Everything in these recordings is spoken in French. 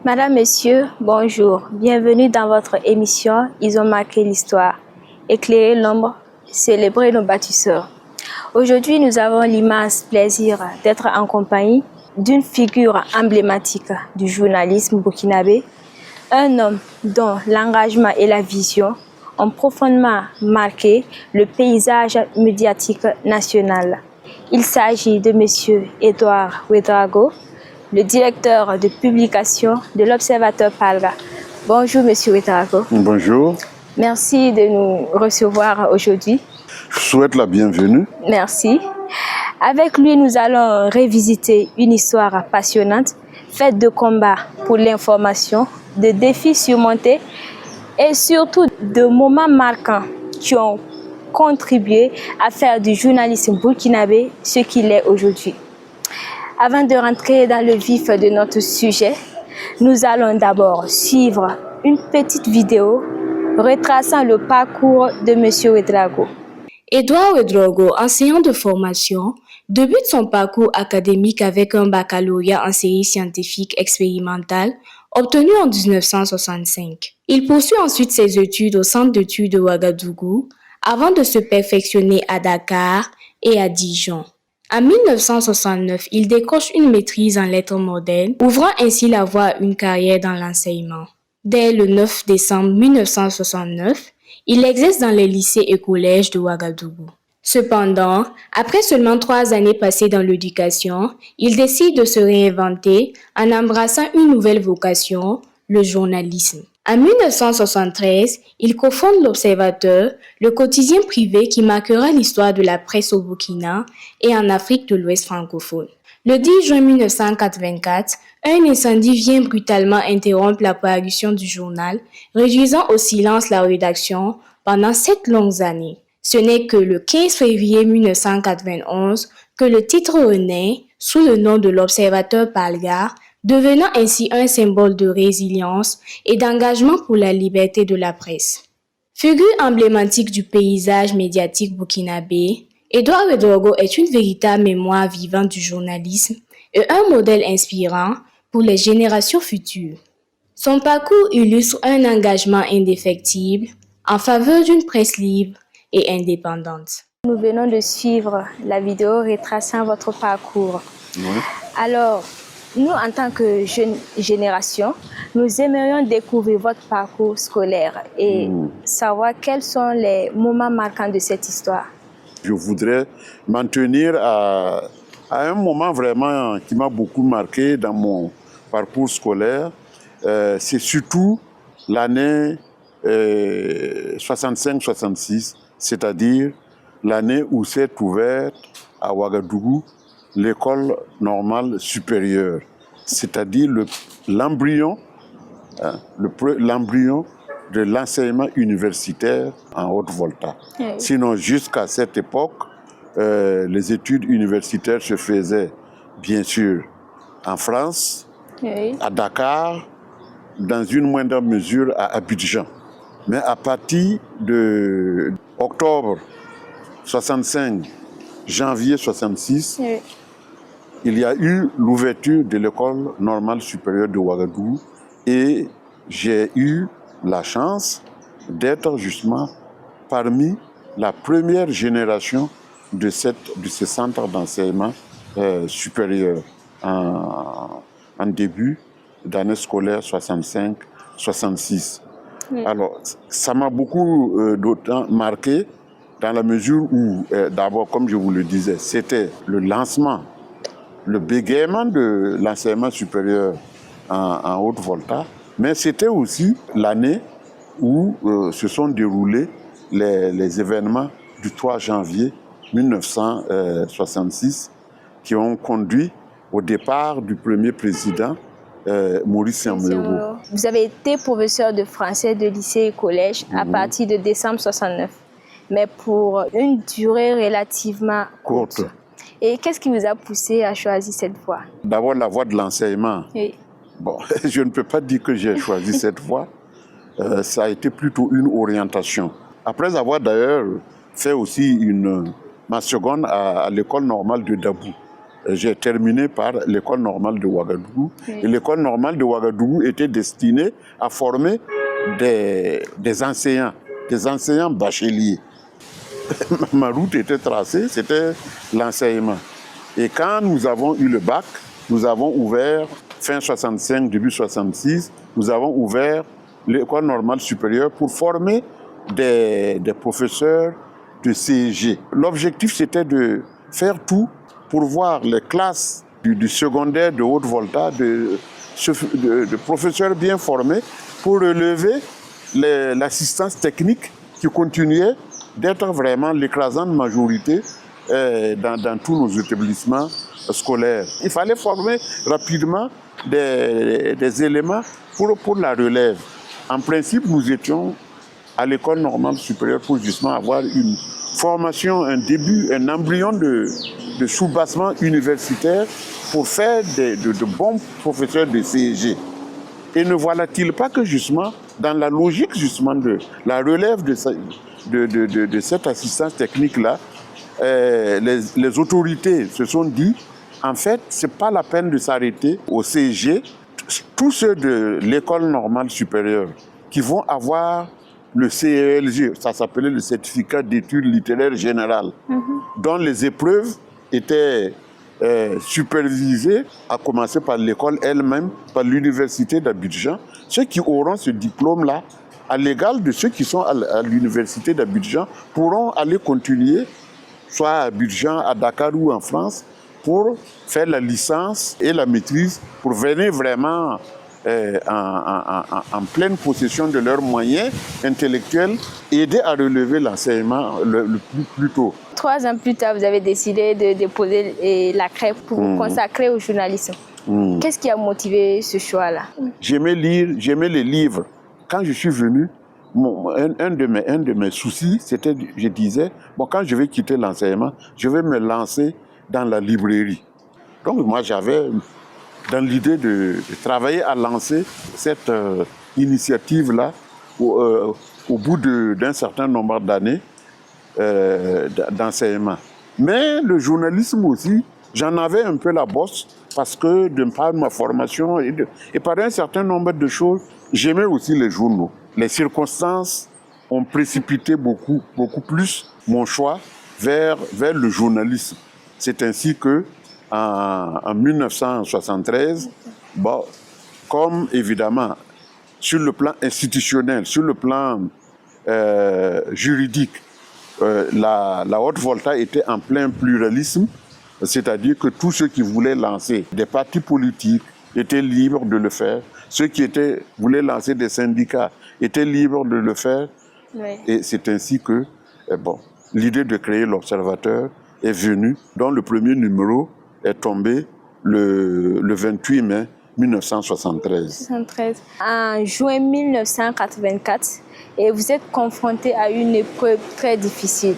Madame, Monsieur, bonjour. Bienvenue dans votre émission Ils ont marqué l'histoire. Éclairer l'ombre, célébrer nos bâtisseurs. Aujourd'hui, nous avons l'immense plaisir d'être en compagnie d'une figure emblématique du journalisme burkinabé, un homme dont l'engagement et la vision ont profondément marqué le paysage médiatique national. Il s'agit de Monsieur Edouard Ouédraogo, le directeur de publication de l'Observateur Palga. Bonjour, Monsieur Ouédraogo. Bonjour. Merci de nous recevoir aujourd'hui. Je souhaite la bienvenue. Merci. Avec lui, nous allons revisiter une histoire passionnante, faite de combats pour l'information, de défis surmontés et surtout de moments marquants qui ont contribué à faire du journalisme burkinabé ce qu'il est aujourd'hui. Avant de rentrer dans le vif de notre sujet, nous allons d'abord suivre une petite vidéo retraçant le parcours de M. Ouédraogo. Edouard Ouédraogo, enseignant de formation, débute son parcours académique avec un baccalauréat en série scientifique expérimentale obtenu en 1965. Il poursuit ensuite ses études au centre d'études de Ouagadougou avant de se perfectionner à Dakar et à Dijon. En 1969, il décroche une maîtrise en lettres modernes, ouvrant ainsi la voie à une carrière dans l'enseignement. Dès le 9 décembre 1969, il exerce dans les lycées et collèges de Ouagadougou. Cependant, après seulement 3 années passées dans l'éducation, il décide de se réinventer en embrassant une nouvelle vocation, le journalisme. En 1973, il cofonde l'Observateur, le quotidien privé qui marquera l'histoire de la presse au Burkina et en Afrique de l'Ouest francophone. Le 10 juin 1984, un incendie vient brutalement interrompre la parution du journal, réduisant au silence la rédaction pendant 7 longues années. Ce n'est que le 15 février 1991 que le titre renaît sous le nom de l'Observateur Palgar, devenant ainsi un symbole de résilience et d'engagement pour la liberté de la presse. Figure emblématique du paysage médiatique burkinabé, Edouard Ouédraogo est une véritable mémoire vivante du journalisme et un modèle inspirant pour les générations futures. Son parcours illustre un engagement indéfectible en faveur d'une presse libre et indépendante. Nous venons de suivre la vidéo retraçant votre parcours. Oui. Alors, nous, en tant que jeune génération, nous aimerions découvrir votre parcours scolaire et savoir quels sont les moments marquants de cette histoire. Je voudrais m'en tenir à un moment vraiment qui m'a beaucoup marqué dans mon parcours scolaire. C'est surtout l'année 65-66, c'est-à-dire l'année où s'est ouverte à Ouagadougou l'école normale supérieure, c'est-à-dire l'embryon de l'enseignement universitaire en Haute-Volta. Oui. Sinon, jusqu'à cette époque, les études universitaires se faisaient, bien sûr, en France, Oui. à Dakar, dans une moindre mesure à Abidjan. Mais à partir de octobre 65, janvier 66, Oui. il y a eu l'ouverture de l'école normale supérieure de Ouagadougou et j'ai eu la chance d'être justement parmi la première génération de ce centre d'enseignement supérieur en début d'année scolaire 65-66. Oui. Alors, ça m'a beaucoup d'autant marqué dans la mesure où, d'abord, comme je vous le disais, c'était le lancement, le bégaiement de l'enseignement supérieur en Haute-Volta, mais c'était aussi l'année où se sont déroulés les événements du 3 janvier 1966 qui ont conduit au départ du premier président Maurice Senghor. Vous avez été professeur de français de lycée et collège à partir de décembre 69, mais pour une durée relativement courte. Et qu'est-ce qui vous a poussé à choisir cette voie? D'abord, la voie de l'enseignement. Oui. Bon, je ne peux pas dire que j'ai choisi cette voie. Ça a été plutôt une orientation. Après avoir d'ailleurs fait aussi ma seconde à l'école normale de Dabou. j'ai terminé par l'école normale de Ouagadougou. Et l'école normale de Ouagadougou était destinée à former des enseignants bacheliers. Ma route était tracée, c'était l'enseignement. Et quand nous avons eu le bac, nous avons ouvert, fin 65, début 66, nous avons ouvert l'école normale supérieure pour former des professeurs de CEG. L'objectif, c'était de faire tout pour voir les classes du secondaire de haute volta, de professeurs bien formés, pour relever l'assistance technique qui continuait d'être vraiment l'écrasante majorité dans tous nos établissements scolaires. Il fallait former rapidement des éléments pour la relève. En principe, nous étions à l'école normale supérieure pour justement avoir une formation, un début, un embryon de soubassement universitaire pour faire de bons professeurs de CEG. Et ne voilà-t-il pas que justement, dans la logique justement de la relève de cette assistance technique-là, les autorités se sont dit, en fait, ce n'est pas la peine de s'arrêter au CEG. Tous ceux de l'école normale supérieure qui vont avoir le CELG, ça s'appelait le certificat d'études littéraires générales, dont les épreuves étaient supervisées, à commencer par l'école elle-même, par l'université d'Abidjan. Ceux qui auront ce diplôme-là, à l'égal de ceux qui sont à l'université d'Abidjan, pourront aller continuer, soit à Abidjan, à Dakar ou en France, pour faire la licence et la maîtrise, pour venir vraiment en pleine possession de leurs moyens intellectuels, aider à relever l'enseignement le plus tôt. 3 ans plus tard, vous avez décidé de déposer la crève pour vous consacrer au journalisme. Qu'est-ce qui a motivé ce choix-là? J'aimais lire, j'aimais les livres. Quand je suis venu, un de mes soucis, c'était, je disais, bon, quand je vais quitter l'enseignement, je vais me lancer dans la librairie. Donc moi, j'avais dans l'idée de travailler à lancer cette initiative-là au bout d'un certain nombre d'années d'enseignement. Mais le journalisme aussi, j'en avais un peu la bosse parce que de par ma formation et par un certain nombre de choses, j'aimais aussi les journaux. Les circonstances ont précipité beaucoup plus mon choix vers le journalisme. C'est ainsi que en 1973, bon, comme évidemment sur le plan institutionnel, sur le plan juridique, la haute volta était en plein pluralisme, c'est-à-dire que tous ceux qui voulaient lancer des partis politiques étaient libres de le faire, ceux qui voulaient lancer des syndicats étaient libres de le faire, et c'est ainsi que l'idée de créer l'Observateur est venue, dont le premier numéro est tombé le 28 mai 1973. En juin 1984, et vous êtes confronté à une épreuve très difficile.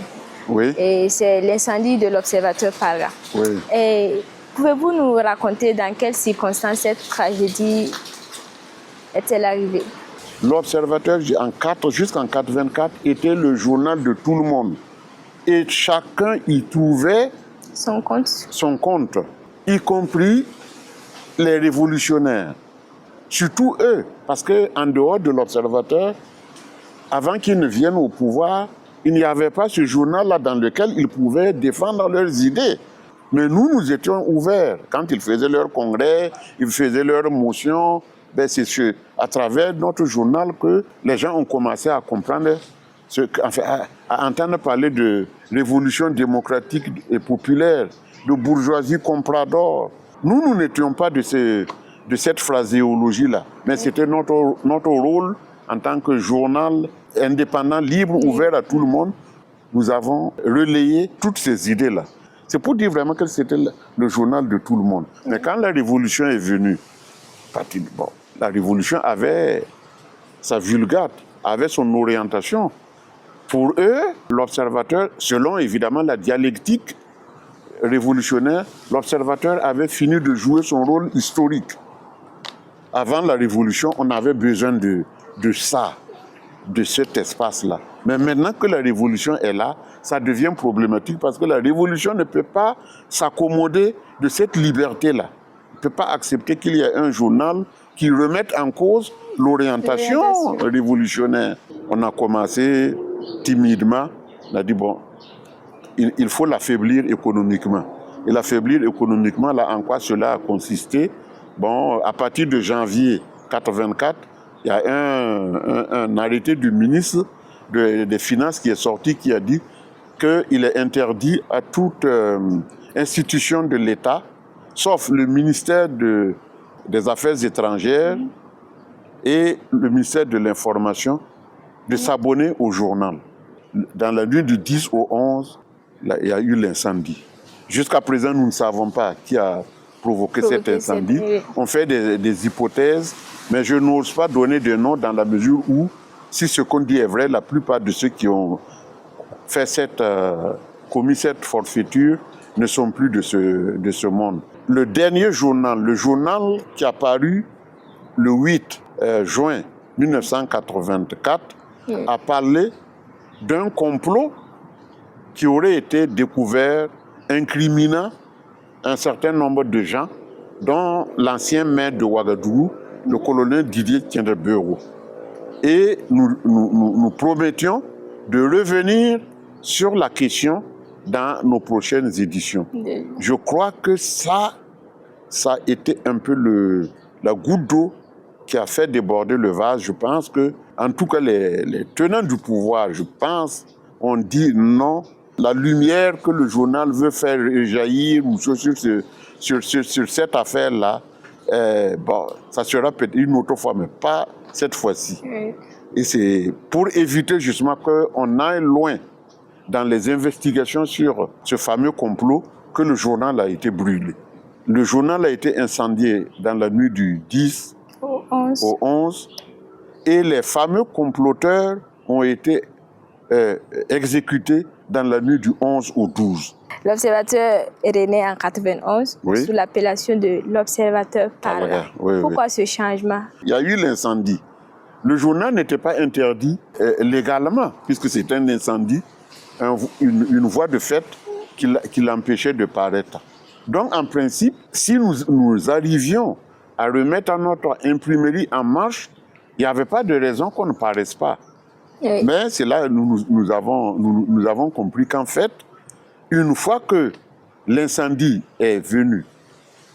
Oui. Et c'est l'incendie de l'Observateur Para. Oui. Et pouvez-vous nous raconter dans quelles circonstances cette tragédie est-elle arrivée? L'Observateur, jusqu'en 1984, était le journal de tout le monde. Et chacun y trouvait son compte, y compris les révolutionnaires. Surtout eux, parce qu'en dehors de l'Observateur, avant qu'ils ne viennent au pouvoir, il n'y avait pas ce journal-là dans lequel ils pouvaient défendre leurs idées. Mais nous étions ouverts. Quand ils faisaient leur congrès, ils faisaient leurs motions, c'est à travers notre journal que les gens ont commencé à comprendre, à entendre parler de révolution démocratique et populaire, de bourgeoisie comprador. Nous n'étions pas de cette phraséologie-là, mais c'était notre rôle en tant que journal indépendant, libre, ouvert à tout le monde. Nous avons relayé toutes ces idées-là. C'est pour dire vraiment que c'était le journal de tout le monde. Mais quand la révolution est venue, la révolution avait sa vulgate, avait son orientation. Pour eux, l'Observateur, selon évidemment la dialectique révolutionnaire, l'Observateur avait fini de jouer son rôle historique. Avant la Révolution, on avait besoin de ça. de cet espace-là. Mais maintenant que la révolution est là, ça devient problématique parce que la révolution ne peut pas s'accommoder de cette liberté-là. Ne peut pas accepter qu'il y ait un journal qui remette en cause l'orientation révolutionnaire. On a commencé timidement, on a dit bon, il faut l'affaiblir économiquement. Et l'affaiblir économiquement, là, en quoi cela a consisté? Bon, à partir de janvier 1984, il y a un arrêté du ministre des Finances qui est sorti, qui a dit qu'il est interdit à toute institution de l'État, sauf le ministère des Affaires étrangères et le ministère de l'Information, de s'abonner au journal. Dans la nuit du 10 au 11, là, il y a eu l'incendie. Jusqu'à présent, nous ne savons pas qui a provoqué cet incendie. On fait des hypothèses, mais je n'ose pas donner de nom dans la mesure où, si ce qu'on dit est vrai, la plupart de ceux qui ont fait commis cette forfaiture ne sont plus de ce monde. Le dernier journal, le journal qui a paru le 8 juin 1984, a parlé d'un complot qui aurait été découvert incriminant un certain nombre de gens, dont l'ancien maire de Ouagadougou, le colonel Didier Tiendebero. Et nous promettions de revenir sur la question dans nos prochaines éditions. Je crois que ça a été un peu la goutte d'eau qui a fait déborder le vase. Je pense que, en tout cas, les tenants du pouvoir, je pense, ont dit non. La lumière que le journal veut faire jaillir sur cette affaire-là, bon, ça sera peut-être une autre fois, mais pas cette fois-ci. Oui. Et c'est pour éviter justement qu'on aille loin dans les investigations sur ce fameux complot que le journal a été brûlé. Le journal a été incendié dans la nuit du 10 au 11 et les fameux comploteurs ont été exécutés dans la nuit du 11 au 12. L'Observateur est né en 1991 sous l'appellation de l'Observateur Palga. Pourquoi ce changement? Il y a eu l'incendie. Le journal n'était pas interdit légalement, puisque c'était un incendie, une voie de fait qui l'empêchait de paraître. Donc, en principe, si nous arrivions à remettre notre imprimerie en marche, il n'y avait pas de raison qu'on ne paraisse pas. Oui. Mais c'est là que nous avons compris qu'en fait, une fois que l'incendie est venu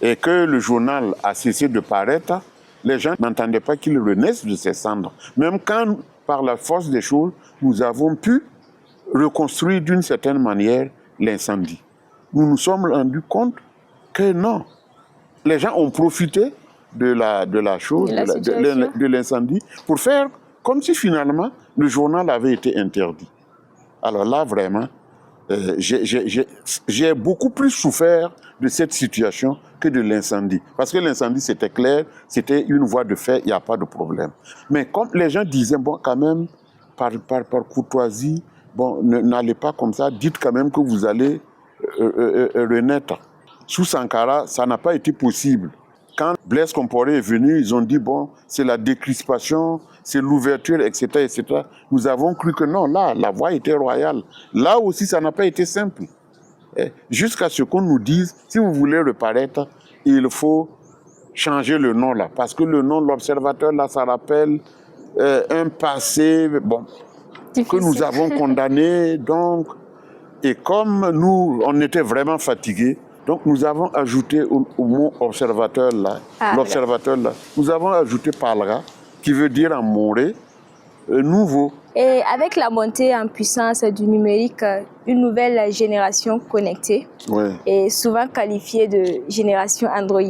et que le journal a cessé de paraître, les gens n'entendaient pas qu'il renaisse de ses cendres. Même quand, par la force des choses, nous avons pu reconstruire d'une certaine manière l'incendie. Nous nous sommes rendus compte que non. Les gens ont profité de l'incendie pour faire comme si finalement le journal avait été interdit. Alors là, vraiment, j'ai beaucoup plus souffert de cette situation que de l'incendie. Parce que l'incendie, c'était clair, c'était une voie de fait, il n'y a pas de problème. Mais comme les gens disaient, bon, quand même, par courtoisie, bon, n'allez pas comme ça, dites quand même que vous allez renaître. Sous Sankara, ça n'a pas été possible. Quand Blaise Compaoré est venu, ils ont dit, bon, c'est la décrispation, c'est l'ouverture, etc., etc. Nous avons cru que non, là, la voie était royale. Là aussi, ça n'a pas été simple. Jusqu'à ce qu'on nous dise, si vous voulez reparaître, il faut changer le nom là. Parce que le nom de l'Observateur, là, ça rappelle un passé, bon, que nous avons condamné. Donc, et comme nous, on était vraiment fatigués, donc nous avons ajouté au mot observateur là, l'observateur là, nous avons ajouté Palga, qui veut dire en moré, nouveau. Et avec la montée en puissance du numérique, une nouvelle génération connectée, et souvent qualifiée de génération Android,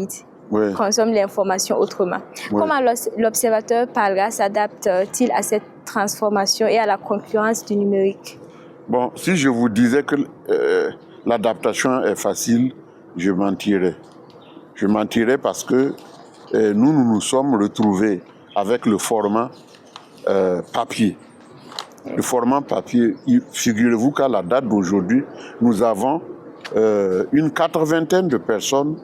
consomme l'information autrement. Comment l'observateur Palga s'adapte-t-il à cette transformation et à la concurrence du numérique? Bon, si je vous disais que l'adaptation est facile, je mentirais. Je mentirais parce que nous sommes retrouvés avec le format papier. Le format papier, figurez-vous qu'à la date d'aujourd'hui, nous avons une 80aine de personnes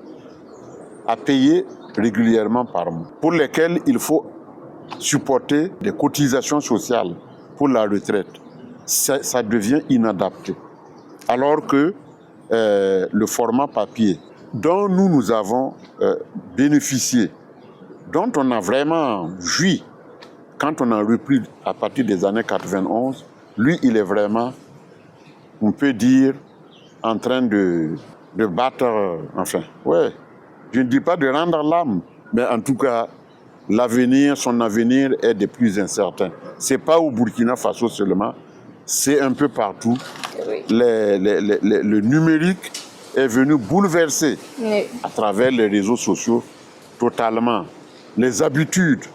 à payer régulièrement par mois, pour lesquelles il faut supporter des cotisations sociales pour la retraite, ça devient inadapté. Alors que le format papier dont nous avons bénéficié, dont on a vraiment joui quand on a repris à partir des années 91, lui, il est vraiment, on peut dire, en train de battre, je ne dis pas de rendre l'âme, mais en tout cas, son avenir est des plus incertains. Ce n'est pas au Burkina Faso seulement, c'est un peu partout. Oui. Le numérique est venu bouleverser à travers les réseaux sociaux totalement les habitudes,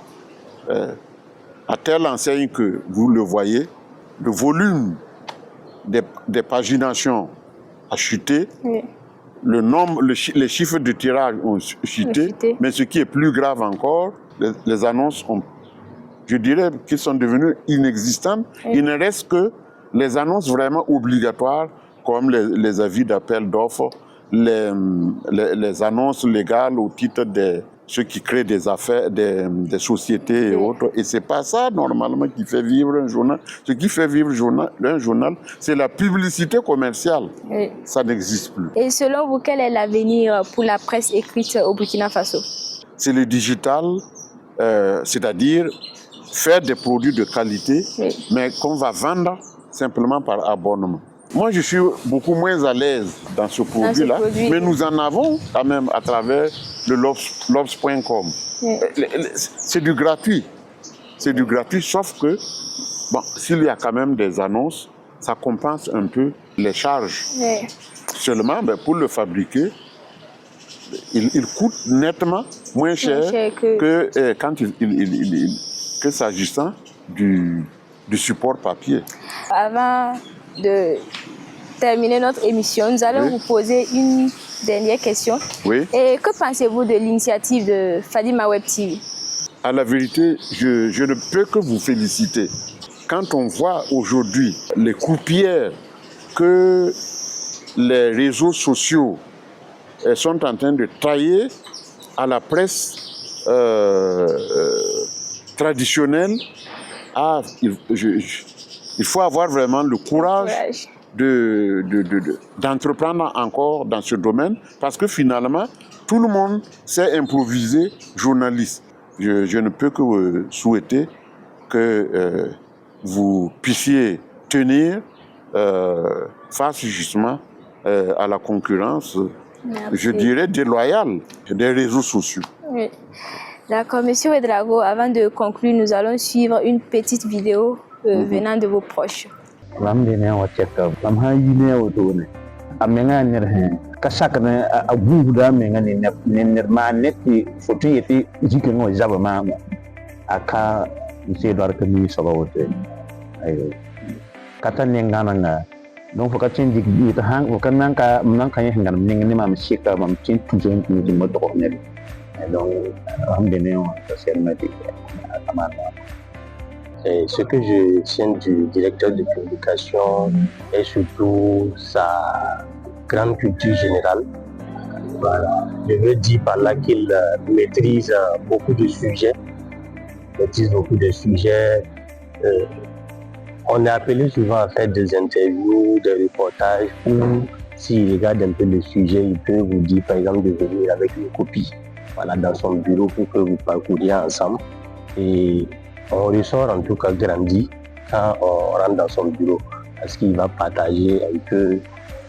à telle enseigne que vous le voyez, le volume des paginations a chuté, le nombre, les chiffres de tirage ont chuté, mais ce qui est plus grave encore, les annonces je dirais qu'ils sont devenues inexistantes. Il ne reste que les annonces vraiment obligatoires, comme les avis d'appel d'offres, les annonces légales au titre de ceux qui créent des affaires, des sociétés et autres. Et ce n'est pas ça, normalement, qui fait vivre un journal. Ce qui fait vivre un journal, c'est la publicité commerciale. Ça n'existe plus. Et selon vous, quel est l'avenir pour la presse écrite au Burkina Faso? C'est le digital, c'est-à-dire faire des produits de qualité, mais qu'on va vendre simplement par abonnement. Moi, je suis beaucoup moins à l'aise dans ce produit-là, mais nous en avons quand même à travers le lobs.com. C'est du gratuit. C'est du gratuit, sauf que, bon, s'il y a quand même des annonces, ça compense un peu les charges. Seulement, pour le fabriquer, il coûte nettement moins cher que quand que s'agissant du support papier. Avant de terminer notre émission, nous allons vous poser une dernière question. Et que pensez-vous de l'initiative de Fadima Web TV? À la vérité, je ne peux que vous féliciter. Quand on voit aujourd'hui les croupières que les réseaux sociaux sont en train de tailler à la presse traditionnelle, il faut avoir vraiment le courage d'entreprendre encore dans ce domaine, parce que finalement, tout le monde s'est improvisé journaliste. Je ne peux que souhaiter que vous puissiez tenir face justement à la concurrence, je dirais déloyale, des réseaux sociaux. D'accord, Monsieur Ouedraogo, avant de conclure, nous allons suivre une petite vidéo venant de vos proches. Donc faut que tu dis que hang faut que nanka hangam ning mam shika mam chin tujen ni mo to ne donc amdene c'est ce que je tiens du directeur de publication est surtout sa grande culture générale. Voilà. Je veux dire par là qu'il maîtrise beaucoup de sujets. On est appelé souvent à faire des interviews, des reportages où s'il regarde un peu le sujet, il peut vous dire par exemple de venir avec une copie dans son bureau pour que vous parcouriez ensemble. Et on ressort en tout cas grandi quand on rentre dans son bureau parce qu'il va partager un peu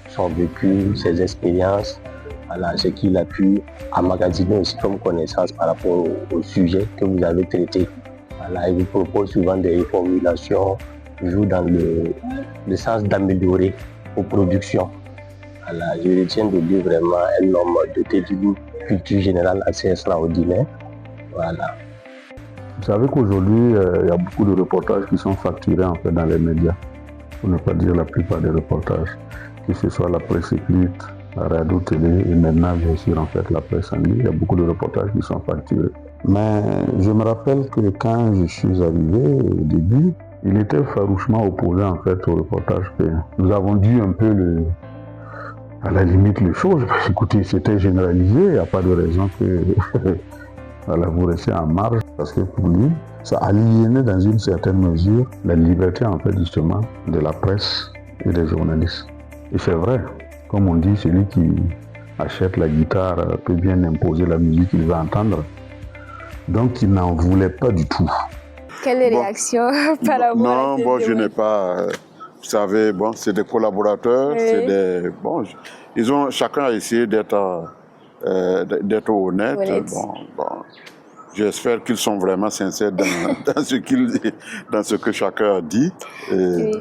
son vécu, ses expériences, ce qu'il a pu emmagasiner aussi comme connaissance par rapport au sujet que vous avez traité. Il vous propose souvent des reformulations, joue dans le sens d'améliorer vos productions. Je retiens de lui vraiment un homme doté d'une culture générale assez extraordinaire. Vous savez qu'aujourd'hui, il y a beaucoup de reportages qui sont facturés en fait dans les médias, pour ne pas dire la plupart des reportages, que ce soit la presse écrite, la radio, télé et maintenant bien sûr en fait la presse en ligne. Il y a beaucoup de reportages qui sont facturés. Mais je me rappelle que quand je suis arrivé au début, il était farouchement opposé en fait au reportage que nous avons dû un peu à la limite les choses. Écoutez, c'était généralisé, il n'y a pas de raison que vous restiez en marge, parce que pour lui, ça aliénait dans une certaine mesure la liberté en fait justement de la presse et des journalistes. Et c'est vrai, comme on dit, celui qui achète la guitare peut bien imposer la musique qu'il veut entendre. Donc il n'en voulait pas du tout. Quelle réaction par rapport à Non, bon, je n'ai pas... vous savez, bon, c'est des collaborateurs, Oui. c'est des... Bon, chacun a essayé d'être honnête. Bon, j'espère qu'ils sont vraiment sincères dans ce que chacun a dit. Et,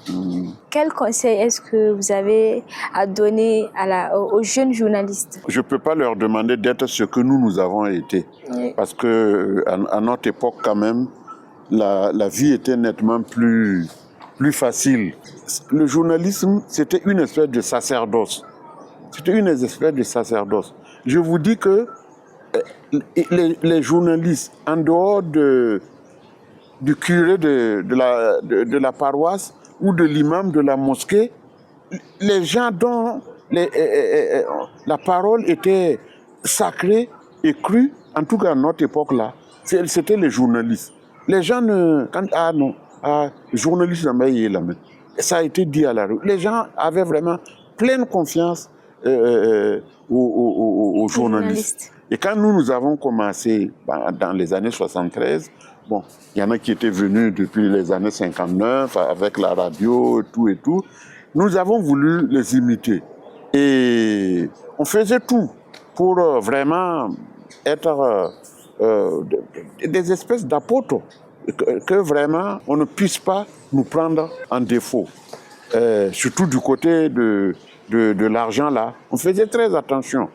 oui. Quel conseil est-ce que vous avez à donner aux jeunes journalistes? Je ne peux pas leur demander d'être ce que nous avons été. Oui. Parce qu'à notre époque, quand même, la vie était nettement plus facile. Le journalisme, c'était une espèce de sacerdoce. Je vous dis que les journalistes, en dehors du curé de la paroisse ou de l'imam de la mosquée, les gens dont la parole était sacrée et crue, en tout cas à notre époque-là, c'était les journalistes. Les gens journaliste, ça a été dit à la rue. Les gens avaient vraiment pleine confiance aux journalistes. Et quand nous avons commencé dans les années 73, bon, il y en a qui étaient venus depuis les années 59 avec la radio et tout. Nous avons voulu les imiter. Et on faisait tout pour vraiment être des espèces d'apôtres. Que vraiment on ne puisse pas nous prendre en défaut. Surtout du côté de l'argent là. On faisait très attention.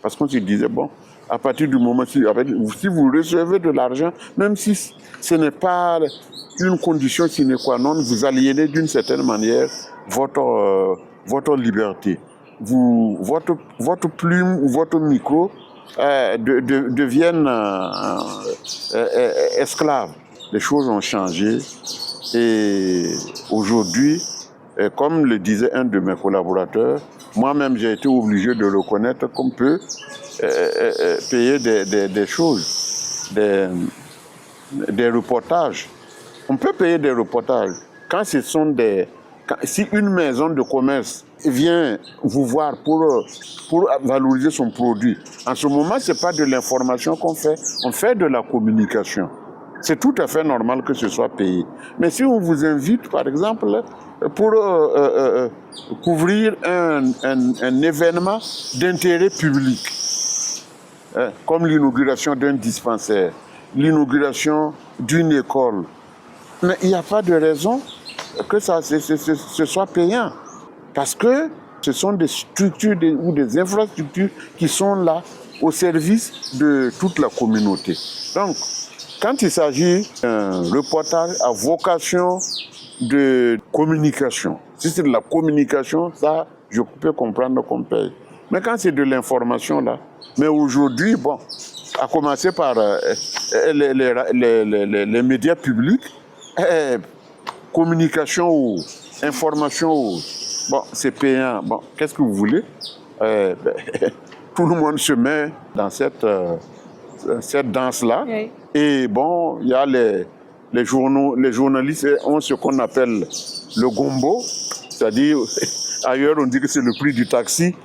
Parce qu'on se disait, bon, à partir du moment si vous recevez de l'argent, même si ce n'est pas une condition sine qua non, vous aliénez d'une certaine manière votre liberté. Votre plume ou votre micro deviennent esclaves. Les choses ont changé et aujourd'hui, comme le disait un de mes collaborateurs, moi-même j'ai été obligé de reconnaître qu'on peut payer des choses, des reportages. On peut payer des reportages quand ce sont si une maison de commerce vient vous voir pour valoriser son produit, en ce moment, ce n'est pas de l'information qu'on fait, on fait de la communication. C'est tout à fait normal que ce soit payé. Mais si on vous invite, par exemple, pour couvrir un événement d'intérêt public, comme l'inauguration d'un dispensaire, l'inauguration d'une école, mais il n'y a pas de raison que ce soit payant. Parce que ce sont des structures ou des infrastructures qui sont là au service de toute la communauté. Donc, quand il s'agit d'un reportage à vocation de communication, si c'est de la communication, ça, je peux comprendre qu'on paye. Mais quand c'est de l'information, là, mais aujourd'hui, bon, à commencer par les médias publics, communication ou information ou... Bon, c'est payant. Bon, qu'est-ce que vous voulez? Tout le monde se met dans cette danse-là. Oui. Et bon, il y a les journalistes ont ce qu'on appelle le gombo. C'est-à-dire, ailleurs on dit que c'est le prix du taxi.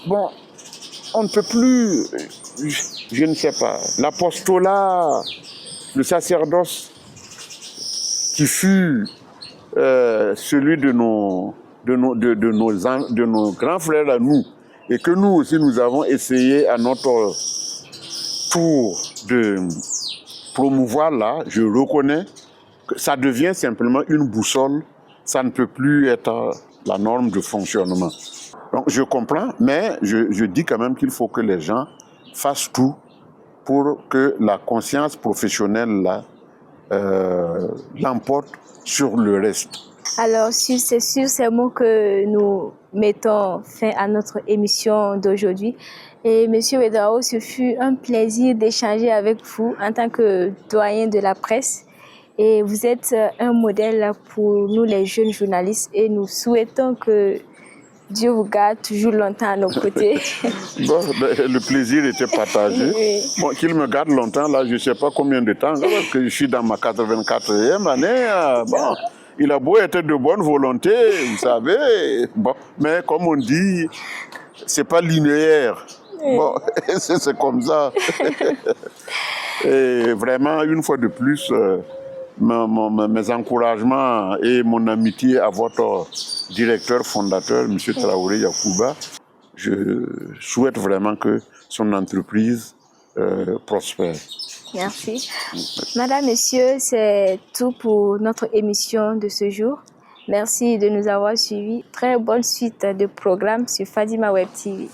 Bon, on ne peut plus, je ne sais pas, l'apostolat, le sacerdoce qui fut celui de nos grands frères à nous, et que nous aussi nous avons essayé à notre tour de promouvoir là, je reconnais que ça devient simplement une boussole, ça ne peut plus être la norme de fonctionnement. Donc je comprends, mais je dis quand même qu'il faut que les gens fassent tout pour que la conscience professionnelle là l'emporte sur le reste. Alors, c'est sur ces mots que nous mettons fin à notre émission d'aujourd'hui. Et Monsieur Ouédraogo, ce fut un plaisir d'échanger avec vous en tant que doyen de la presse. Et vous êtes un modèle pour nous, les jeunes journalistes. Et nous souhaitons que Dieu vous garde toujours longtemps à nos côtés. Bon, le plaisir était partagé. Oui. Bon, qu'il me garde longtemps, là, je ne sais pas combien de temps, parce que je suis dans ma 84e année. Bon, il a beau être de bonne volonté, vous savez. Bon, mais comme on dit, c'est pas linéaire. Bon, c'est comme ça. Et vraiment, une fois de plus, mes encouragements et mon amitié à votre directeur fondateur, M. Traoré Yacouba. Je souhaite vraiment que son entreprise prospère. Merci. Madame, Monsieur, c'est tout pour notre émission de ce jour. Merci de nous avoir suivis. Très bonne suite de programmes sur Fadima Web TV.